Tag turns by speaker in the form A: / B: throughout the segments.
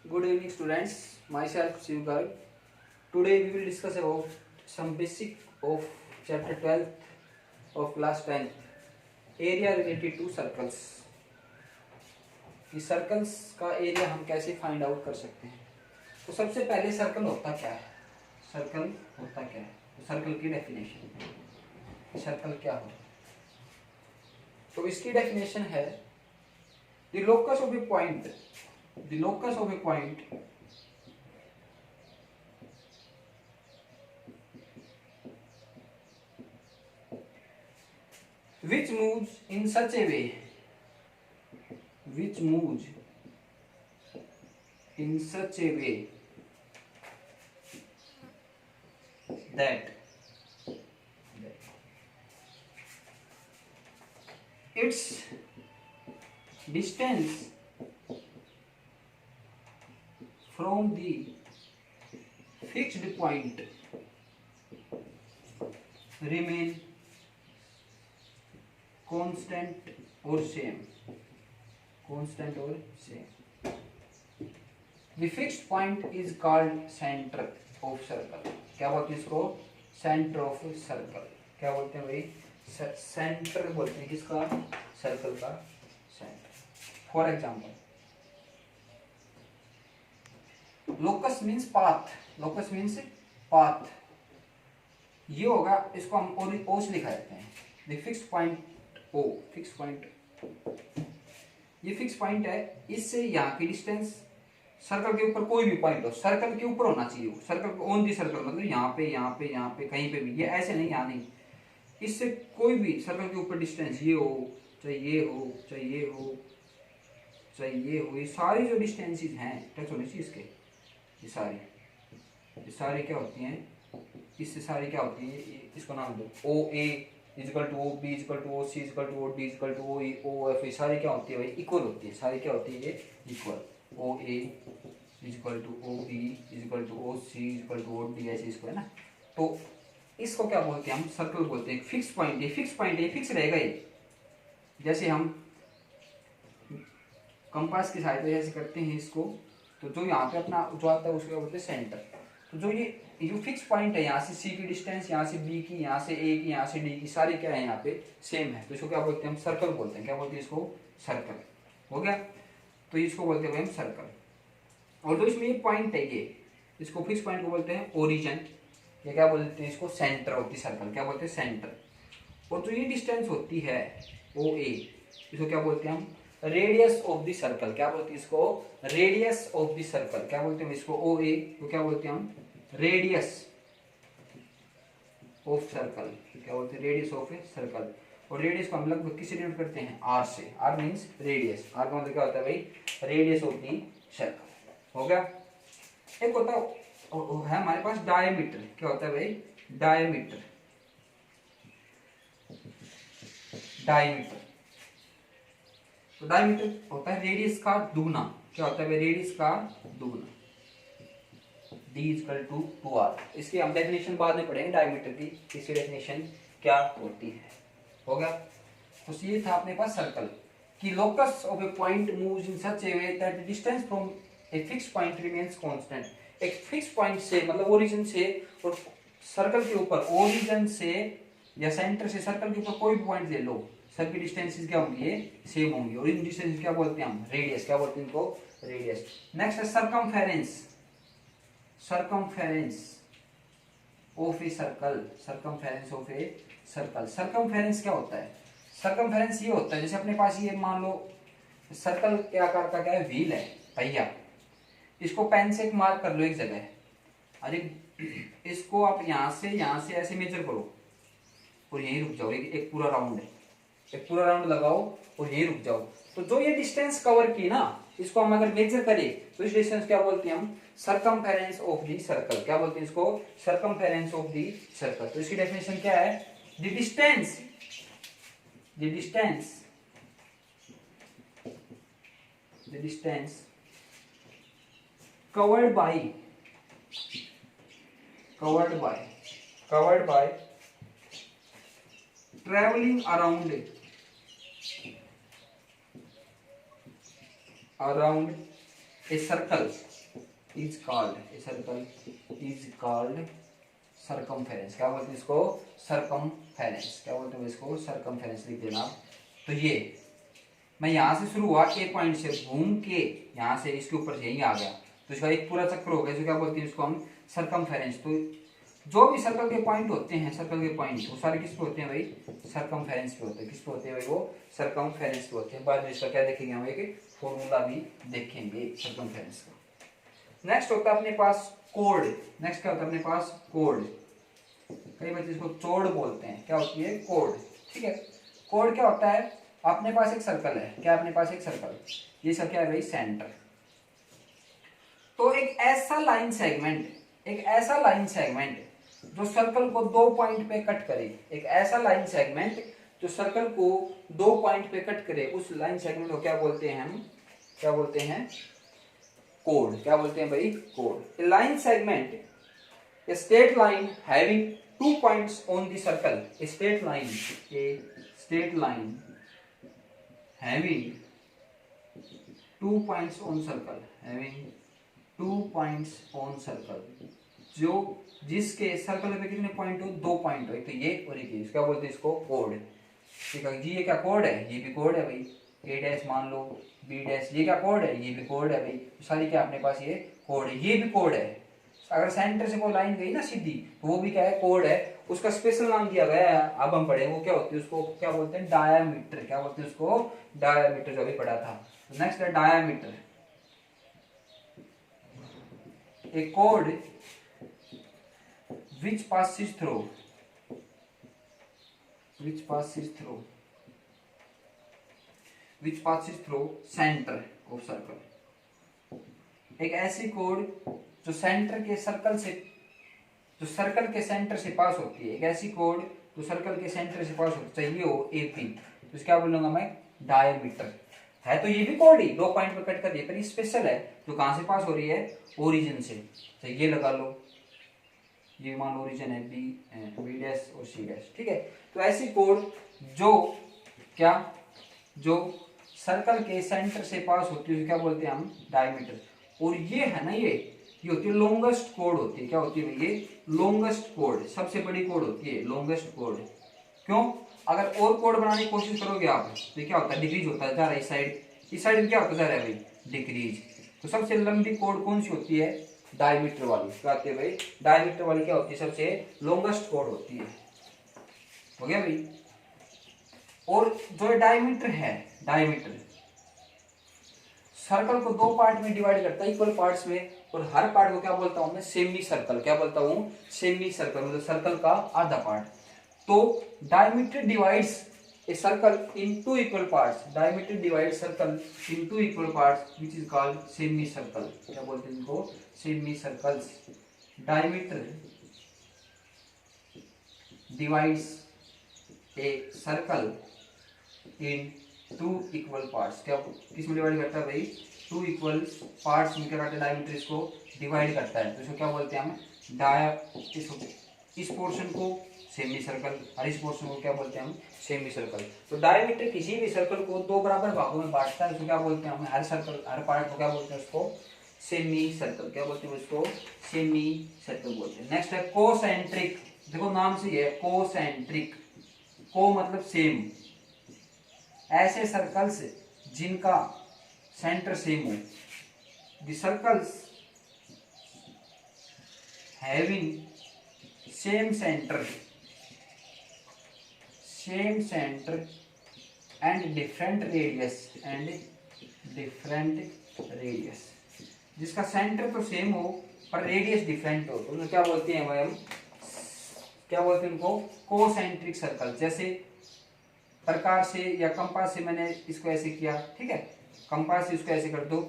A: Good evening, students. Myself Shiv Garg. Today we will discuss about some basic of chapter 12 of class 10, area related to circles. कि circles का area हम कैसे find out कर सकते हैं. तो सबसे पहले सर्कल होता क्या है. सर्कल होता क्या है. तो सर्कल की डेफिनेशन, सर्कल क्या होता है. तो इसकी डेफिनेशन है the locus of A point, the locus of a point which moves in such a way, which moves in such a way that its distance from the fixed point remain constant or same. Constant or same. The fixed point is called center of circle. क्या बोलते हैं इसको? Center of circle. क्या बोलते हैं भाई? Center बोलते हैं किसका? Circle का center. For example, locus means path. Locus means path. ये होगा, इसको हम ओ से लिखा जाते हैं. The fix point O, fix point. ये फिक्स पॉइंट है. इससे यहाँ की डिस्टेंस सर्कल के ऊपर कोई भी पॉइंट हो, सर्कल के ऊपर होना चाहिए. वो सर्कल ऑन दी सर्कल, मतलब यहाँ पे यहाँ पे यहाँ पे कहीं पे भी. ये ऐसे नहीं, यहाँ नहीं. इससे कोई भी सर्कल के ऊपर डिस्टेंस ये हो, चाहे ये हो, चाहे ये हो, चाहे ये हो, ये सारी जो डिस्टेंसेस हैं टच होनी चाहिए इसके. ये सारी क्या होती हैं, इससे सारी क्या होती है. इसको नाम दो O A equal to O B equal to O C equal to O D equal to O E O F. ये सारी क्या होती है भाई? इक्वल होती है. सारी क्या होती है? ये equal. O A equal to O B equal to O C equal to O D, ऐसे इसको है ना. तो इसको क्या बोलते हैं हम? सर्कल बोलते हैं. Fix point. ये फिक्स पॉइंट है, फिक्स रहेगा ये. जैसे हम कंपास की सहायता जैसे करते हैं इसको, तो जो यहाँ पे अपना जो आता है उसको क्या बोलते हैं? सेंटर. तो जो ये फिक्स पॉइंट है, यहाँ से सी की डिस्टेंस, यहाँ से बी की, यहाँ से ए की, यहाँ से डी की, सारी क्या है यहाँ पे सेम है. तो इसको क्या बोलते हैं हम? सर्कल बोलते हैं. क्या बोलते हैं इसको? सर्कल. हो गया. तो इसको बोलते हैं हम सर्कल. और जो इसमें ये पॉइंट है, ये इसको फिक्स पॉइंट को बोलते हैं ओरिजिन. या क्या बोलते हैं इसको? Centre of the circle. क्या बोलते हैं? सेंटर. और जो ये डिस्टेंस होती है ओ ए, इसको क्या बोलते हैं हम? Radius of the circle. क्या बोलते हैं इसको? Radius of the circle. क्या बोलते हैं इसको? ओ ए तो क्या बोलते हैं हम? Radius of circle. क्या बोलते हैं? Radius of a circle. और रेडियस को हम लगभग किससे डिनोट करते हैं? आर से. Are means radius. आर का मतलब क्या होता है भाई? Radius of the circle. हो गया. एक होता है हमारे पास डायमीटर. क्या होता है भाई? डायमीटर. डायमीटर. तो डायमीटर होता है रेडियस का दुगना. क्या होता है? रेडियस का दुगना. d equal to R. इसकी हम डेफिनेशन बाद में पढ़ेंगे डायमीटर की. इसकी डेफिनेशन क्या होती है. हो गया. तो ये था अपने पास सर्कल कि locus of A point moves in such A way that the distance from a fix point remains constant. एक फिक्स पॉइंट से मतलब ओरिजिन से और सर्कल के ऊपर, ओरिजिन से या सेंटर से सर्कल के ऊपर कोई भी पॉइंट ले लो, सबकी डिस्टेंसेस क्या होंगी? सेम होंगी. और इन डिस्टेंस क्या बोलते हैं हम? रेडियस. क्या बोलते हैं इनको? रेडियस. नेक्स्ट है circumference. Circumference of a circle. Circumference of a circle. Circumference क्या होता है? सरकमफेरेंस ये होता है जैसे अपने पास ये मान लो सर्कल के आकार का क्या है? व्हील है पहिया. इसको पेन से एक मार्क कर लो एक जगह. अरे इसको आप यहाँ से ऐसे मेजर करो और यहीं रुक जाओ. एक पूरा राउंड है, एक पूरा राउंड लगाओ और यहीं रुक जाओ. तो जो ये डिस्टेंस कवर की ना, इसको हम अगर मेजर करें तो इस डिस्टेंस क्या बोलते हैं हम? Circumference of the circle. क्या बोलते हैं इसको? Circumference of the circle. तो इसकी डेफिनेशन क्या है? The distance covered by traveling around a circle is called, a circle is called circumference. क्या बोलते हैं इसको? सर्कमफेरेंस। क्या बोलते हैं इसको? सर्कमफेरेंस लिख देना। तो ये मैं यहाँ से शुरू हुआ, ए पॉइंट से घूम के यहाँ से इसके ऊपर से यहीं आ गया, तो इसका एक पूरा चक्कर हो गया, जो क्या बोलते हैं इसको हम? सर्कमफेरेंस। तो जो भी सर्कल के पॉइंट होते हैं, सर्कल के पॉइंट वो सारे किस पे होते हैं भाई? सर्कमफेरेंस पे होते हैं। किस पे होते हैं भाई? वो सर्कमफेरेंस पे होते हैं। बाद में इसका क्या देखेंगे हम? एक फॉर्मूला भी देखेंगे सर्कमफेरेंस का। नेक्स्ट होता है अपने पास कोड। नेक्स्ट क्या होता है अपने पास? कोड। कई बच्चे इसको चोड़ बोलते हैं। क्या होती है? कोड। ठीक है। कोड क्या होता है? अपने पास एक सर्कल है। क्या अपने पास एक सर्कल? ये सब क्या है भाई? सेंटर। तो एक ऐसा लाइन सेगमेंट, एक ऐसा लाइन सेगमेंट जो सर्कल को 2 पॉइंट पे कट करे, एक ऐसा लाइन सेगमेंट जो सर्कल को 2 पॉइंट पे कट करे, उस लाइन सेगमेंट को क्या बोलते हैं हम? क्या बोलते हैं? कोड। क्या बोलते हैं भाई? Code. A line segment, a straight line having 2 points on the circle, a straight line having 2 points on circle, having 2 points on circle, जो जिसके सर्कल पे कितने पॉइंट हो? 2 पॉइंट हो, एक तो ये और एक ये। क्या बोलते हैं इसको? कोड। ठीक है जी। ये क्या कोड है? ये भी कोड है भाई। ए डैश मान लो, बी डैश, ये क्या कोड है? ये भी कोड है भाई। सारी क्या अपने पास ये कोड है, ये भी कोड है। अगर सेंटर से कोई लाइन गई ना सीधी, तो वो भी क्या है? कोड है। उसका स्पेशल नाम दिया गया है, अब हम पढ़े, वो क्या होती है? उसको क्या बोलते हैं? डायामीटर। क्या बोलते हैं उसको? डायामीटर, जो अभी पढ़ा था। नेक्स्ट है diameter. A code which passes through center of circle। एक ऐसी कोड जो सेंटर के सर्कल से, जो सर्कल के सेंटर से पास होती है। एक ऐसी कोड जो सर्कल के सेंटर से पास होती चाहिए हो, एपी, तो क्या बोलूंगा मैं? डायमीटर। है तो ये भी कोड ही, 2 पॉइंट पर कट कर दिए, पर ये स्पेशल है, जो कहां से पास हो रही है? ओरिजिन से। तो ये लगा लो, ये मान लो ओरिजिन है बी डैश और सी डैश। ठीक है। तो ऐसी कोड जो क्या, जो सर्कल के सेंटर से पास होती है, क्या बोलते हैं हम? डायमीटर। और ये है ना, ये होती है लॉन्गेस्ट कोड होती है। क्या होती है? ये लॉन्गेस्ट कोड, सबसे बड़ी कोड होती है लॉन्गेस्ट कोड। क्यों? अगर और कोड बनाने की कोशिश करोगे आप, तो क्या होता है? डिक्रीज होता जा रहा है। इस साइड क्या होता जा रहा है भाई? डिक्रीज। तो सबसे लंबी कोड कौन सी होती है? डायमीटर वाली। क्या होती है भाई? डायमीटर वाली क्या होती है? सबसे लॉन्गेस्ट कोड होती है। हो गया भाई। और जो डायमीटर है, डायमीटर सर्कल को 2 पार्ट में डिवाइड करता है, इक्वल पार्ट्स में, और हर पार्ट को क्या बोलता हूं मैं? Semi circle. क्या बोलता हूं? सेमी सर्कल, मतलब सर्कल का आधा पार्ट। तो diameter divides a circle in 2 equal parts. Diameter divide circle in 2 equal parts which is called semi circle. क्या बोलते हैं इनको? Semi circles. Diameter divides a circle in 2 equal parts. क्या किस में डिवाइड करता है भाई? 2 इक्वल पार्ट्स में क्या करता है? डायमीटर इसको डिवाइड करता है। तो इसको क्या बोलते हैं हम? इस पोर्शन को सेमी सर्कल और इस पोर्शन को क्या बोलते हैं हम? Semi circle. तो डायमीटर किसी भी सर्कल को 2 बराबर भागों में बांटता है, उसको क्या बोलते हैं हम? हर सर्कल, हर पार्ट को क्या बोलते हैं? उसको सेमी सर्कल। क्या बोलते हैं उसको? सेमी सर्कल बोलते हैं। नेक्स्ट है कोसेंट्रिक। देखो नाम से ही है कोसेंट्रिक। को मतलब सेम, ऐसे सर्कल्स जिनका सेंटर सेम हो। The circles having same centre and different radius, जिसका सेंटर तो सेम हो पर रेडियस डिफरेंट हो, तो उन्हें क्या बोलते हैं भाई? हम क्या बोलते हैं उनको? Concentric circle. जैसे प्रकार से या कंपास से मैंने इसको ऐसे किया, ठीक है, कंपास से इसको ऐसे कर दो,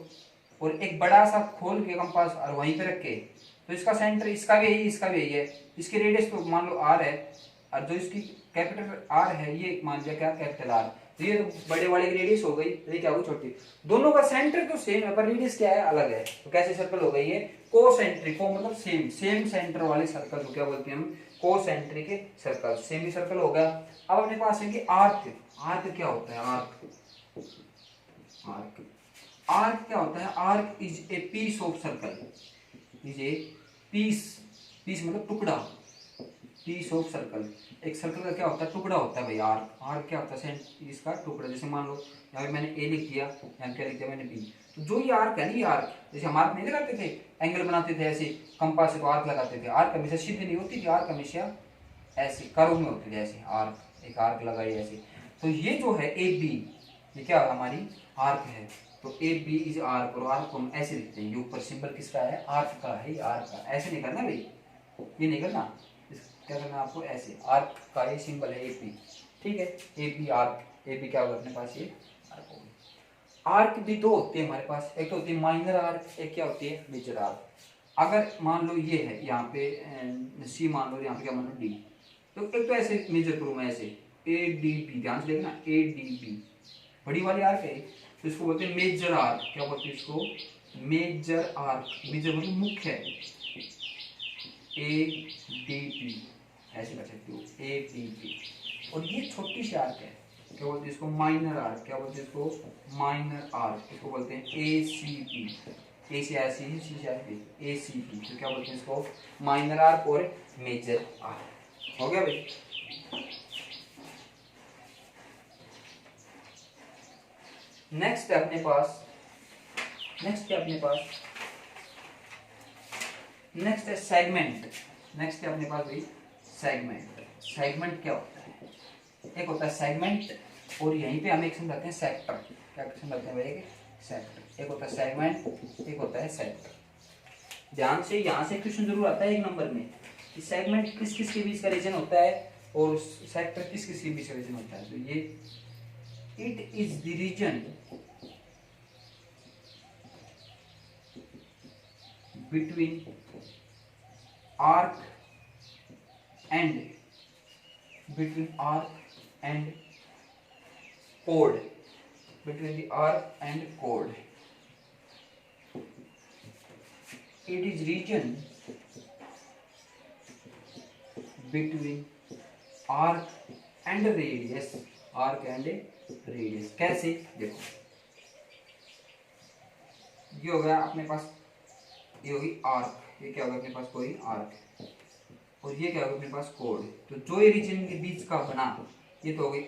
A: और एक बड़ा सा खोल के कंपास और वहीं पे रख के, तो इसका सेंटर इसका भी यही, इसका भी यही है। इसकी रेडियस तो मान लो आर है, और जो इसकी कैपिटल आर है, ये मान लिया क्या? Capital R. तो ये तो बड़े वाले की रेडियस हो गई, ये क्या हो? छोटी। दोनों का सेंटर तो सेम है पर रेडियस क्या है? अलग है। तो कैसे सर्कल हो गई ये? कोसेंट्रिक। को मतलब सेम सेंटर वाले सर्कल को क्या बोलते हैं हम? Concentric circle. सेमी सर्कल हो गया। अब अपने पास है कि आर्क। आर्क क्या होता है? आर्क क्या होता है? Arc is a piece of circle. Is a piece, piece मतलब टुकड़ा, पीस ऑफ सर्कल। एक सर्कल का क्या होता है, टुकड़ा होता है भाई, आर्क। आर्क क्या होता है, इसका टुकड़ा। जैसे मान लो यहाँ पे मैंने ए लिख दिया, यहाँ क्या लिख दिया मैंने बी, तो जो ये आर्क है ना, ये आर्क, जैसे हम आर्क नहीं लगाते थे, एंगल बनाते थे ऐसे कंपास से, तो आर्क लगाते थे। आर्क हमेशा सीधी नहीं होती थी, आर्क हमेशा ऐसे कर्व में होती थी, ऐसे आर्क, एक आर्क लगाई ऐसे। तो ये जो है ए बी, ये क्या हमारी आर्क है। तो ए बी इज आर्क, और आर्क को हम ऐसे लिखते हैं, ये ऊपर सिंबल किसका है, आर्क का है, ये आर्क का। ऐसे नहीं करना भाई, ये नहीं करना, क्या करना आपको, ऐसे। आर्क का ये सिंबल है ए बी, ठीक है, A B arc. A B क्या होगा अपने पास, ये आर्क होगा। आर्क भी दो होते हैं हमारे पास, एक तो होती है माइनर आर्क, एक क्या होती है, मेजर आर्क। अगर मान लो ये है यहाँ पे सी, मान लो यहाँ पे क्या मान लो डी, तो एक तो ऐसे मेजर करूँ मैं, ऐसे ए डी बी, ध्यान से देखना, ए डी बी बड़ी वाली आर्क है, तो इसको बोलते हैं मेजर आर्क। क्या बोलते हैं इसको, मेजर आर्क। मेजर मतलब मुख्य है, ए डी बी ऐसे कर सकते हो, ए डी बी। और ये छोटी सी आर्क है, क्या बोलते हैं इसको, माइनर आर्क। क्या बोलते हैं इसको, माइनर आर्क। इसको बोलते हैं ए सी बी, ए से ऐसी ही, सी से ऐसी, ए सी बी। तो क्या बोलते हैं इसको, माइनर आर्क और मेजर आर्क। हो गया भाई। नेक्स्ट है अपने पास, नेक्स्ट है अपने पास, नेक्स्ट है सेगमेंट। नेक्स्ट है अपने पास भाई सेगमेंट। सेगमेंट क्या होता है, एक होता है सेगमेंट, और यहीं पे हम एक समझाते हैं सेक्टर। क्या समझाते हैं भाई, सेक्टर। एक होता है सेगमेंट, एक होता है सेक्टर। ध्यान से, यहाँ से क्वेश्चन जरूर आता है एक नंबर में कि सेगमेंट किस किस के बीच का रीजन होता है और सेक्टर किस किस के बीच का रीजन होता है। तो ये it is the region between arc and chord, between the arc and chord. It is region between arc and radius, arc and radius। कैसे, देखो ये हो गया अपने पास, ये होगी आर्क, ये क्या होगा अपने पास, कोई आर्क, और ये क्या होगा अपने पास, कोड। तो जो ये रीजन के बीच का बना, ये तो हो गई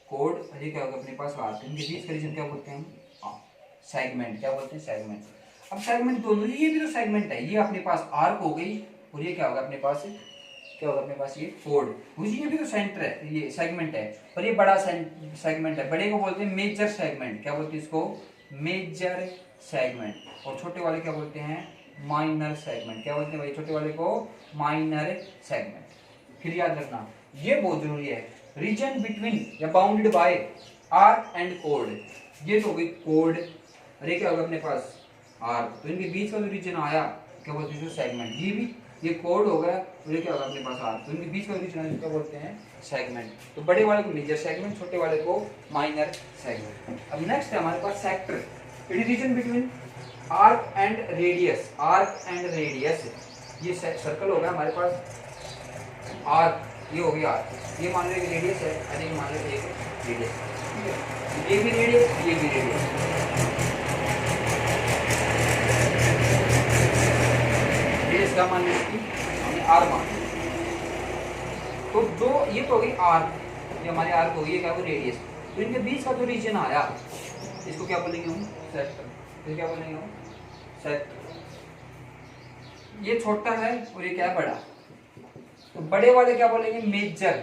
A: कोड, और ये क्या होगा अपने पास, आर्क। इनके बीच का रीजन क्या बोलते हैं हम, सेगमेंट। क्या बोलते हैं, सेगमेंट। अब सेगमेंट दोनों, ये भी तो सेगमेंट है, ये अपने पास आर्क हो गई, और ये क्या होगा अपने पास, क्या होगा अपने पास, ये कोड। ये भी तो सेंटर है, ये सेगमेंट है, और ये बड़ा सेगमेंट है। बड़े को बोलते हैं मेजर सेगमेंट। क्या बोलते हैं इसको, मेजर सेगमेंट। और छोटे वाले क्या बोलते हैं, माइनर सेगमेंट। क्या बोलते हैं भाई, छोटे वाले को माइनर सेगमेंट। फिर याद रखना, ये बहुत जरूरी है, रीजन बिटवीन या bounded by arc and code. ये तो हो गई कोड, अरे क्या होगा अपने पास, आर्क। तो इनके बीच का जो रीजन आया, क्या बोलते हैं, सेगमेंट। ये भी, ये कोड हो गया, और ये क्या होगा अपने पास, आर्क। तो इनके बीच का रीजन आया, क्या बोलते हैं, सेगमेंट। तो बड़े वाले को मेजर सेगमेंट, छोटे वाले को माइनर सेगमेंट। अब नेक्स्ट है हमारे पास sector. It is region between arc and radius, arc and radius. ये सर्कल होगा हमारे पास, आर्क, ये हो गया आर्क, ये मान लो एक रेडियस है, अरे मान लो एक रेडियस, ठीक है, ये भी रेडियस, ये भी रेडियस। रेडियस का मान लो इसकी, हमने आर मान लिया। तो जो ये तो हो गई आर्क, ये हमारे आर्क हो गई, क्या वो रेडियस। तो इनके बीच का जो रीजन आया, इसको क्या बोलेंगे हम, सेक्टर। तो क्या बोलेंगे हम, सेक्टर। ये छोटा है और ये क्या है, बड़ा। तो बड़े वाले क्या बोलेंगे, मेजर।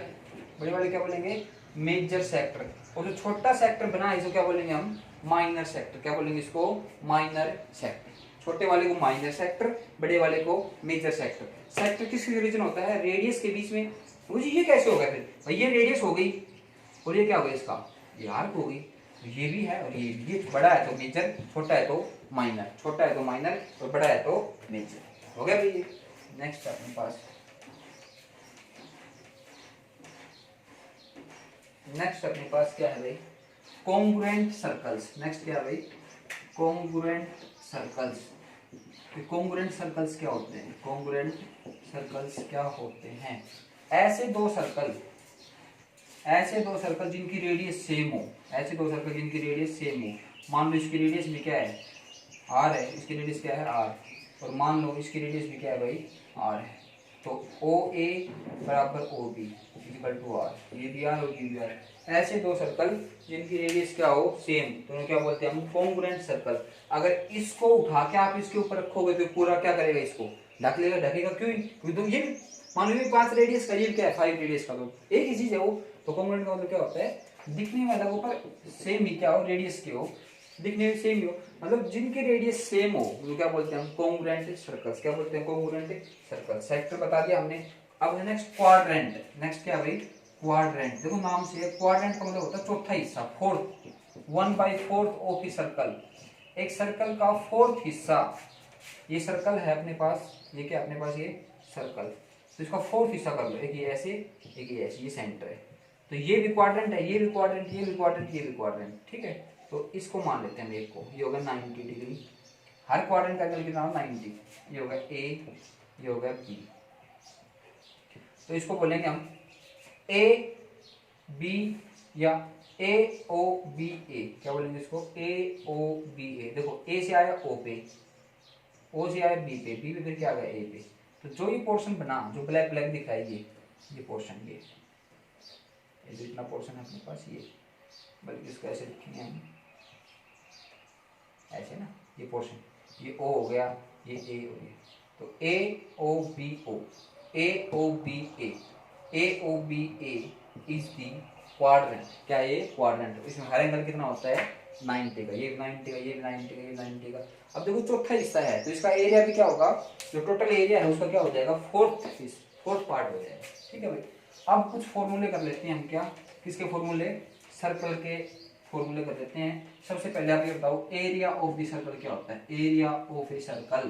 A: बड़े वाले क्या बोलेंगे, मेजर सेक्टर। और जो छोटा सेक्टर बना है, इसको क्या बोलेंगे हम, माइनर सेक्टर। क्या बोलेंगे इसको, माइनर सेक्टर। छोटे वाले को माइनर सेक्टर, बड़े वाले को मेजर सेक्टर। सेक्टर किस रीजन होता है, रेडियस के बीच में। मुझे ये कैसे होगा फिर भाई, ये रेडियस हो गई, और ये क्या हो गया इसका, ये आर्क हो गई। ये भी है और ये बड़ा है तो मेजर, छोटा है तो माइनर, छोटा है तो माइनर, और बड़ा है तो मेजर। हो गया भाई ये। नेक्स्ट अपने पास, नेक्स्ट अपने पास क्या है भाई, कॉन्ग्रुएंट सर्कल्स। नेक्स्ट क्या है भाई, कॉन्ग्रुएंट सर्कल्स। कॉन्ग्रुएंट सर्कल्स क्या होते हैं, कॉन्ग्रुएंट सर्कल्स क्या होते हैं, ऐसे दो सर्कल, ऐसे दो सर्कल जिनकी रेडियस सेम हो, ऐसे दो सर्कल जिनकी रेडियस सेम हो। मान लो इसकी रेडियस में क्या है, आर है, इसकी रेडियस क्या है, आर। और मान लो इसकी रेडियस भी क्या है भाई, आर है। तो ओ ए बराबर O B equal to R, ये भी आर और ये भी आर। ऐसे दो सर्कल जिनकी रेडियस क्या हो सेम, तो उन्हें क्या बोलते हैं हम, कॉन्ग्रुएंट सर्कल। अगर इसको उठा के आप इसके ऊपर रखोगे तो पूरा क्या करेगा, इसको ढक लेगा। ढकेगा क्यों, क्योंकि तो ये मान लो ये 5 रेडियस का, ये क्या है 5 रेडियस का, तो एक ही चीज है वो। तो कॉन्ग्रुएंट का मतलब क्या होता है, दिखने में अलग हो पर सेम ही क्या हो, रेडियस के हो, दिखने में सेम ही हो, मतलब जिनकी रेडियस सेम हो वो क्या बोलते हैं हम, कॉन्ग्रुएंट सर्कल्स। क्या बोलते हैं, कॉन्ग्रुएंट सर्कल। सेक्टर बता दिया हमने। अब है नेक्स्ट क्वाड्रेंट। नेक्स्ट क्या भाई, क्वाड्रेंट। देखो नाम से क्वाड्रेंट का मतलब होता है चौथा हिस्सा, फोर्थ, 1/4 ऑफ ए सर्कल। एक सर्कल का फोर्थ हिस्सा, ये सर्कल है अपने पास, ये क्या अपने पास, ये सर्कल, तो इसका फोर्थ हिस्सा कर लो, एक ये ऐसे, एक ये ऐसे, ये सेंटर है। तो ये भी क्वाड्रेंट है, ये भी क्वाड्रेंट, ये भी क्वाड्रेंट, ये भी क्वाड्रेंट, ठीक है। तो इसको मान लेते हैं एक को, ये होगा 90 डिग्री। हर क्वाड्रेंट का एंगल कितना होगा, 90। ये होगा ए, ये होगा बी। तो इसको बोलेंगे हम ए बी या ए ओ बी ए। क्या बोलेंगे इसको, ए ओ बी ए। देखो ए से आया ओ पे, ओ से आया बी पे, बी पे फिर क्या आ गया ए पे। तो जो ये पोर्शन बना, जो ब्लैक ब्लैक दिख रहा है, ये पोर्शन, ये जो इतना पोर्शन है अपने पास, ये, बल्कि इसको ऐसे लिखेंगे हम, ऐसे ना, ये पोर्शन, ये ओ हो गया, ये ए हो गया। तो A O B O, A O B A, A O B A is the quadrant. क्या ये क्वाड्रेंट, इसमें हर एंगल कितना होता है, 90 का, ये 90 का, ये 90 का, ये 90 का। अब देखो चौथा हिस्सा है, तो इसका एरिया भी क्या होगा, जो टोटल एरिया है उसका क्या हो जाएगा, फोर्थ पार्ट हो जाएगा, ठीक है भाई। अब कुछ फॉर्मूले कर लेते हैं हम, क्या, किसके फॉर्मूले, सर्कल के फॉर्मूले कर लेते हैं। सबसे पहले आप ये बताओ, एरिया ऑफ द सर्कल क्या होता है, एरिया ऑफ ए सर्कल।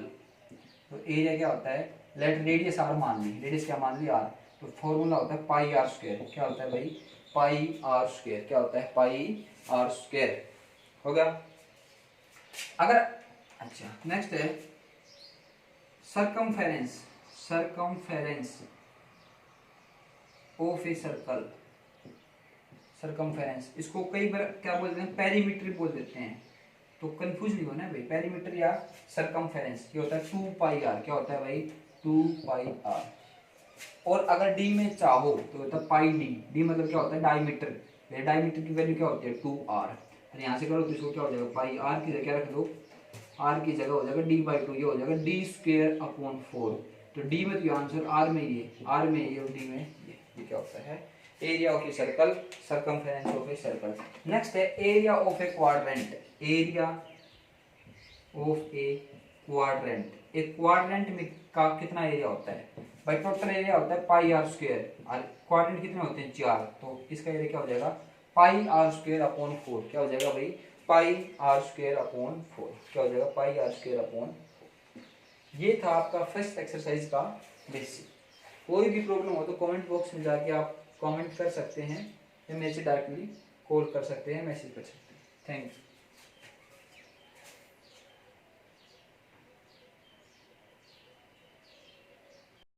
A: तो एरिया क्या होता है, लेट रेडियस आर मान ली, रेडियस क्या मान ली, आर। तो फॉर्मूला होता है पाई आर स्क्वायर। क्या होता है भाई, पाई आर स्क्वायर। क्या होता है, पाई आर स्क्वायर, हो गया। अगर, अच्छा नेक्स्ट है circumference, circumference of a circle. Circumference, इसको कई बार क्या बोलते हैं, पेरीमीटर बोल देते हैं, तो कंफ्यूज नहीं होना भाई, पेरीमीटर या सरकमफेरेंस। ये होता है 2 पाई आर। क्या होता है भाई, 2 पाई आर। और अगर डी में चाहो तो होता है पाई डी। डी मतलब क्या होता है, डायमीटर। डायमीटर की वैल्यू क्या होती है, 2r। और यहाँ से करो तो इसको क्या हो जाएगा, पाई आर की जगह रख दो, आर की जगह हो जाएगा d/2, ये हो जाएगा d²/4। तो डी में तो आंसर, आर में ये, आर में ये और डी में ये क्या होता है, area of a circle, circumference of a circle. Next है area of a quadrant, area of a quadrant. एक क्वाड्रेंट में का कितना एरिया होता है भाई, टोटल एरिया होता है पाई आर स्क्वायर, और क्वाड्रेंट कितने होते हैं, 4। तो इसका एरिया क्या हो जाएगा, पाई आर स्क्वायर अपॉन 4। क्या हो जाएगा भाई, पाई आर स्क्वायर अपॉन 4। क्या हो जाएगा, पाई आर स्क्वायर अपॉन। ये था आपका फर्स्ट एक्सरसाइज का बेसिक। कोई भी प्रॉब्लम हो तो कमेंट बॉक्स में जाके आप कमेंट कर सकते हैं, या मेरे से डायरेक्टली कॉल कर सकते हैं, मैसेज कर सकते हैं। Thank you.